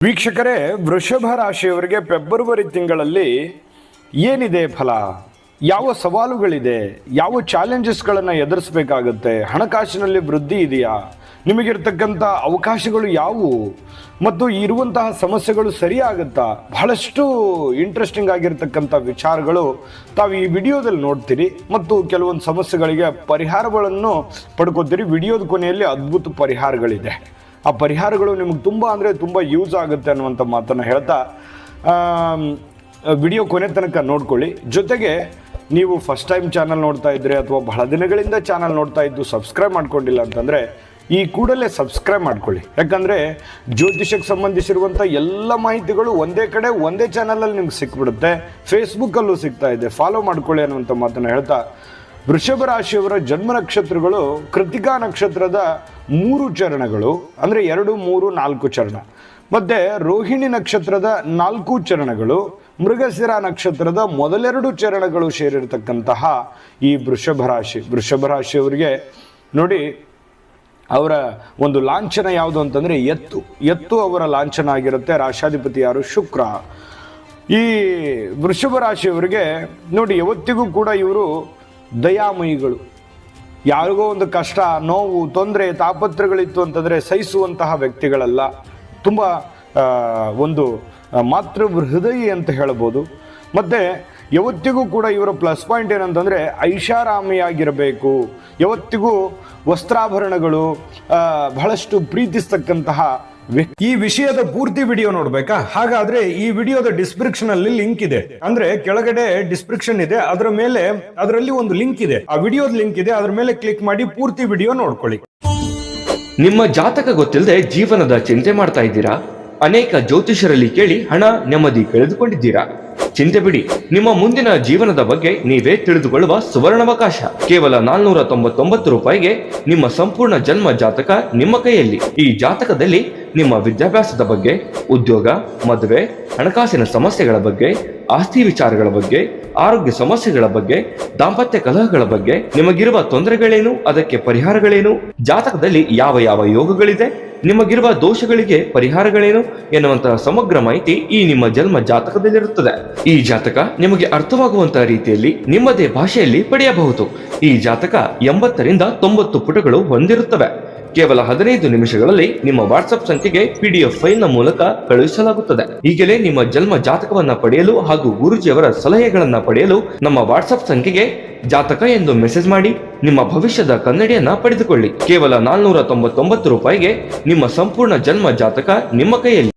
ವೀಕ್ಷಕರೇ, ವೃಷಭ ರಾಶಿಯವರಿಗೆ ಫೆಬ್ರವರಿ ತಿಂಗಳಲ್ಲಿ ಏನಿದೆ ಫಲ, ಯಾವ ಸವಾಲುಗಳಿದೆ, ಯಾವ ಚಾಲೆಂಜಸ್ಗಳನ್ನು ಎದುರಿಸಬೇಕಾಗುತ್ತೆ, ಹಣಕಾಸಿನಲ್ಲಿ ವೃದ್ಧಿ ಇದೆಯಾ, ನಿಮಗಿರ್ತಕ್ಕಂಥ ಅವಕಾಶಗಳು ಯಾವುವು ಮತ್ತು ಇರುವಂತಹ ಸಮಸ್ಯೆಗಳು ಸರಿಯಾಗುತ್ತಾ, ಬಹಳಷ್ಟು ಇಂಟ್ರೆಸ್ಟಿಂಗ್ ಆಗಿರ್ತಕ್ಕಂಥ ವಿಚಾರಗಳು ತಾವು ಈ ವಿಡಿಯೋದಲ್ಲಿ ನೋಡ್ತೀರಿ ಮತ್ತು ಕೆಲವೊಂದು ಸಮಸ್ಯೆಗಳಿಗೆ ಪರಿಹಾರಗಳನ್ನು ಪಡ್ಕೋತೀರಿ. ವಿಡಿಯೋದ ಕೊನೆಯಲ್ಲಿ ಅದ್ಭುತ ಪರಿಹಾರಗಳಿದೆ. ಆ ಪರಿಹಾರಗಳು ನಿಮಗೆ ತುಂಬ ಯೂಸ್ ಆಗುತ್ತೆ ಅನ್ನುವಂಥ ಮಾತನ್ನು ಹೇಳ್ತಾ ವಿಡಿಯೋ ಕೊನೆ ತನಕ ನೋಡ್ಕೊಳ್ಳಿ. ಜೊತೆಗೆ ನೀವು ಫಸ್ಟ್ ಟೈಮ್ ಚಾನಲ್ ನೋಡ್ತಾ ಇದ್ದರೆ ಅಥವಾ ಬಹಳ ದಿನಗಳಿಂದ ಚಾನಲ್ ನೋಡ್ತಾ ಇದ್ದು ಸಬ್ಸ್ಕ್ರೈಬ್ ಮಾಡ್ಕೊಂಡಿಲ್ಲ ಅಂತಂದರೆ ಈ ಕೂಡಲೇ ಸಬ್ಸ್ಕ್ರೈಬ್ ಮಾಡ್ಕೊಳ್ಳಿ. ಯಾಕಂದರೆ ಜ್ಯೋತಿಷಕ್ಕೆ ಸಂಬಂಧಿಸಿರುವಂಥ ಎಲ್ಲ ಮಾಹಿತಿಗಳು ಒಂದೇ ಕಡೆ ಒಂದೇ ಚಾನಲಲ್ಲಿ ನಿಮ್ಗೆ ಸಿಕ್ಬಿಡುತ್ತೆ. ಫೇಸ್ಬುಕ್ಕಲ್ಲೂ ಸಿಗ್ತಾ ಇದೆ, ಫಾಲೋ ಮಾಡ್ಕೊಳ್ಳಿ ಅನ್ನುವಂಥ ಮಾತನ್ನು ಹೇಳ್ತಾ, ವೃಷಭ ರಾಶಿಯವರ ಜನ್ಮ ನಕ್ಷತ್ರಗಳು ಕೃತಿಕಾ ನಕ್ಷತ್ರದ 3 ಚರಣಗಳು, ಅಂದರೆ 2, 3, 4 ಚರಣ, ಮತ್ತು ರೋಹಿಣಿ ನಕ್ಷತ್ರದ 4 ಚರಣಗಳು, ಮೃಗಶಿರ ನಕ್ಷತ್ರದ ಮೊದಲೆರಡು ಚರಣಗಳು ಸೇರಿರ್ತಕ್ಕಂತಹ ಈ ವೃಷಭ ರಾಶಿಯವರಿಗೆ ನೋಡಿ, ಅವರ ಒಂದು ಲಾಂಛನ ಯಾವುದು ಅಂತಂದರೆ ಎತ್ತು ಅವರ ಲಾಂಛನ ಆಗಿರುತ್ತೆ. ರಾಶಾಧಿಪತಿ ಯಾರು? ಶುಕ್ರ. ಈ ವೃಷಭ ರಾಶಿಯವರಿಗೆ ನೋಡಿ, ಯಾವತ್ತಿಗೂ ಕೂಡ ಇವರು ದಯಾಮಯಿಗಳು. ಯಾರಿಗೋ ಒಂದು ಕಷ್ಟ, ನೋವು, ತೊಂದರೆ, ತಾಪತ್ರಗಳಿತ್ತು ಅಂತಂದರೆ ಸಹಿಸುವಂತಹ ವ್ಯಕ್ತಿಗಳಲ್ಲ. ತುಂಬ ಒಂದು ಮಾತೃ ಹೃದಯಿ ಅಂತ ಹೇಳ್ಬೋದು. ಮತ್ತು ಯಾವತ್ತಿಗೂ ಕೂಡ ಇವರ ಪ್ಲಸ್ ಪಾಯಿಂಟ್ ಏನಂತಂದರೆ ಐಷಾರಾಮಿಯಾಗಿರಬೇಕು. ಯಾವತ್ತಿಗೂ ವಸ್ತ್ರಾಭರಣಗಳು ಬಹಳಷ್ಟು ಪ್ರೀತಿಸ್ತಕ್ಕಂತಹ ವ್ಯಕ್ತಿ. ಈ ವಿಷಯದ ಪೂರ್ತಿ ವಿಡಿಯೋ ನೋಡ್ಬೇಕಾ? ಹಾಗಾದ್ರೆ ಈ ವಿಡಿಯೋದ ಡಿಸ್ಕ್ರಿಪ್ಷನ್ ಅಲ್ಲಿ ಲಿಂಕ್ ಇದೆ, ಅಂದ್ರೆ ಕೆಳಗಡೆ ಡಿಸ್ಕ್ರಿಪ್ಷನ್ ಇದೆ, ಅದರಲ್ಲಿ ಒಂದು ಲಿಂಕ್ ಇದೆ, ಆ ವಿಡಿಯೋದ ಲಿಂಕ್ ಇದೆ, ಅದ್ರ ಮೇಲೆ ಕ್ಲಿಕ್ ಮಾಡಿ ಪೂರ್ತಿ ವಿಡಿಯೋ ನೋಡ್ಕೊಳ್ಳಿ. ನಿಮ್ಮ ಜಾತಕ ಗೊತ್ತಿಲ್ಲದೆ ಜೀವನದ ಚಿಂತೆ ಮಾಡ್ತಾ ಇದ್ದೀರಾ? ಅನೇಕ ಜ್ಯೋತಿಷರಲ್ಲಿ ಕೇಳಿ ಹಣ ನೆಮ್ಮದಿ ಕಳೆದುಕೊಂಡಿದ್ದೀರಾ? ಚಿಂತೆ ಬಿಡಿ, ನಿಮ್ಮ ಮುಂದಿನ ಜೀವನದ ಬಗ್ಗೆ ನೀವೇ ತಿಳಿದುಕೊಳ್ಳುವ ಸುವರ್ಣಾವಕಾಶ. ಕೇವಲ 499 ರೂಪಾಯಿಗೆ ನಿಮ್ಮ ಸಂಪೂರ್ಣ ಜನ್ಮ ಜಾತಕ ನಿಮ್ಮ ಕೈಯಲ್ಲಿ. ಈ ಜಾತಕದಲ್ಲಿ ನಿಮ್ಮ ವಿದ್ಯಾಭ್ಯಾಸದ ಬಗ್ಗೆ, ಉದ್ಯೋಗ, ಮದುವೆ, ಹಣಕಾಸಿನ ಸಮಸ್ಯೆಗಳ ಬಗ್ಗೆ, ಆಸ್ತಿ ವಿಚಾರಗಳ ಬಗ್ಗೆ, ಆರೋಗ್ಯ ಸಮಸ್ಯೆಗಳ ಬಗ್ಗೆ, ದಾಂಪತ್ಯ ಕಲಹಗಳ ಬಗ್ಗೆ, ನಿಮಗಿರುವ ತೊಂದರೆಗಳೇನು, ಅದಕ್ಕೆ ಪರಿಹಾರಗಳೇನು, ಜಾತಕದಲ್ಲಿ ಯಾವ ಯೋಗಗಳಿದೆ, ನಿಮಗಿರುವ ದೋಷಗಳಿಗೆ ಪರಿಹಾರಗಳೇನು ಎನ್ನುವಂತಹ ಸಮಗ್ರ ಮಾಹಿತಿ ಈ ನಿಮ್ಮ ಜನ್ಮ ಜಾತಕದಲ್ಲಿರುತ್ತದೆ. ಈ ಜಾತಕ ನಿಮಗೆ ಅರ್ಥವಾಗುವಂತಹ ರೀತಿಯಲ್ಲಿ ನಿಮ್ಮದೇ ಭಾಷೆಯಲ್ಲಿ ಪಡೆಯಬಹುದು. ಈ ಜಾತಕ 80 ರಿಂದ 90 ಪುಟಗಳು ಹೊಂದಿರುತ್ತವೆ. ಕೇವಲ 15 ನಿಮಿಷಗಳಲ್ಲಿ ನಿಮ್ಮ ವಾಟ್ಸ್ಆಪ್ ಸಂಖ್ಯೆಗೆ PDF ಫೈಲ್ ನ ಮೂಲಕ ಕಳುಹಿಸಲಾಗುತ್ತದೆ. ಈಗಲೇ ನಿಮ್ಮ ಜನ್ಮ ಜಾತಕವನ್ನ ಪಡೆಯಲು ಹಾಗೂ ಗುರುಜಿಯವರ ಸಲಹೆಗಳನ್ನ ಪಡೆಯಲು ನಮ್ಮ ವಾಟ್ಸ್ಆಪ್ ಸಂಖ್ಯೆಗೆ ಜಾತಕ ಎಂದು ಮೆಸೇಜ್ ಮಾಡಿ ನಿಮ್ಮ ಭವಿಷ್ಯದ ಕನ್ನಡಿಯನ್ನ ಪಡೆದುಕೊಳ್ಳಿ. ಕೇವಲ 499 ರೂಪಾಯಿಗೆ ನಿಮ್ಮ ಸಂಪೂರ್ಣ ಜನ್ಮ ಜಾತಕ ನಿಮ್ಮ ಕೈಯಲ್ಲಿ.